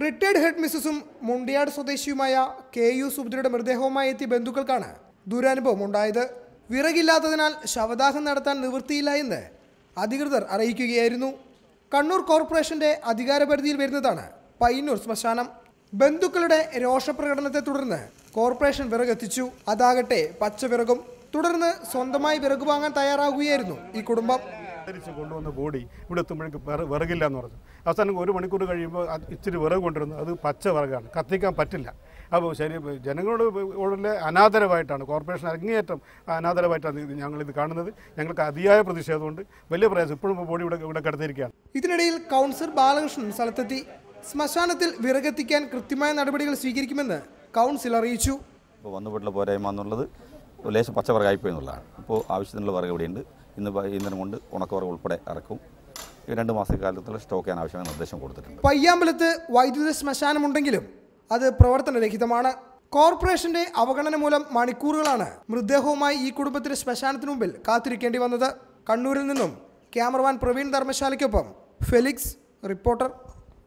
Retired head മിസ്സസും മുണ്ടിയാട് സ്വദേശിയുമായ KU സുഭദ്രയുടെ മൃതദേഹവുമായി എത്തിയ ബന്ധുക്കൾക്കാണ് ദുരനുഭവം ഉണ്ടായത്. വിറകില്ലാത്തതിനാൽ ശവദാഹം നടത്താൻ നിവൃത്തിയില്ല എന്ന് അധികൃതർ അറിയിക്കുകയായിരുന്നു. കണ്ണൂർ കോർപ്പറേഷന്റെ അധികാരപരിധിയിൽ വരുന്നതാണ് പയ്യന്നൂർ ശ്മശാനം. ബന്ധുക്കളുടെ രോഷപ്രകടനത്തെ തുടർന്ന് കോർപ്പറേഷൻ വിറകെത്തിച്ചു. അതാകട്ടെ പച്ചവിറകും. തുടർന്ന് സ്വന്തമായി വിറക് വാങ്ങാൻ തയ്യാറാകുകയായിരുന്നു ഈ കുടുംബം. കൊണ്ടുവന്ന ബോഡി ഇവിടെ എത്തുമ്പോഴേക്ക് വിറകില്ല എന്ന് പറഞ്ഞു. അവസാനം 1 മണിക്കൂർ കഴിയുമ്പോൾ ഇച്ചിരി വിറക് കൊണ്ടുവരുന്നു. അത് പച്ച വിറകാണ്, കത്തിക്കാൻ പറ്റില്ല. അപ്പോൾ ശരി, ജനങ്ങളോട് അനാദരവായിട്ടാണ് കോർപ്പറേഷൻ അങ്ങേയറ്റം അനാദരവായിട്ടാണ് ഞങ്ങളിത് കാണുന്നത്. ഞങ്ങൾക്ക് അതിയായ പ്രതിഷേധമുണ്ട്, വലിയ പ്രയാസം. ഇപ്പോഴും ബോഡി ഇവിടെ കിടത്തിയിരിക്കുകയാണ്. ഇതിനിടയിൽ കൗൺസിലർ ബാലകൃഷ്ണൻ സ്ഥലത്തെത്തി. ശ്മശാനത്തിൽ വിറകെത്തിക്കാൻ കൃത്യമായ നടപടികൾ സ്വീകരിക്കുമെന്ന് കൗൺസിൽ അറിയിച്ചു. ഇപ്പോൾ വന്നുപോയിട്ടുള്ള പോരായ്മ എന്നുള്ളത് ലേശം പച്ചവിറകായിപ്പോയി എന്നുള്ളതാണ്. ഇപ്പോൾ ആവശ്യത്തിനുള്ള വിറക് ഇവിടെയുണ്ട്. ഇന്നലെ കൊണ്ട് ഉണക്കവിറക് ഉൾപ്പെടെ ഇറക്കും. 2 മാസക്കാലത്തിൽ സ്റ്റോക്ക് ചെയ്യാൻ ആവശ്യമായ നിർദ്ദേശം കൊടുത്തിട്ടുണ്ട്. പയ്യാമ്പലത്ത് വൈദ്യുത ശ്മശാനമുണ്ടെങ്കിലും അത് പ്രവർത്തനരഹിതമാണ്. കോർപ്പറേഷന്റെ അവഗണന മൂലം മണിക്കൂറുകളാണ് മൃതദേഹവുമായി ഈ കുടുംബത്തിന്റെ ശ്മശാനത്തിനു മുമ്പിൽ കാത്തിരിക്കേണ്ടി വന്നത്. കണ്ണൂരിൽ നിന്നും ക്യാമറമാൻ പ്രവീൺ ധർമ്മശാലയ്ക്കൊപ്പം ഫെലിക്സ്, റിപ്പോർട്ടർ.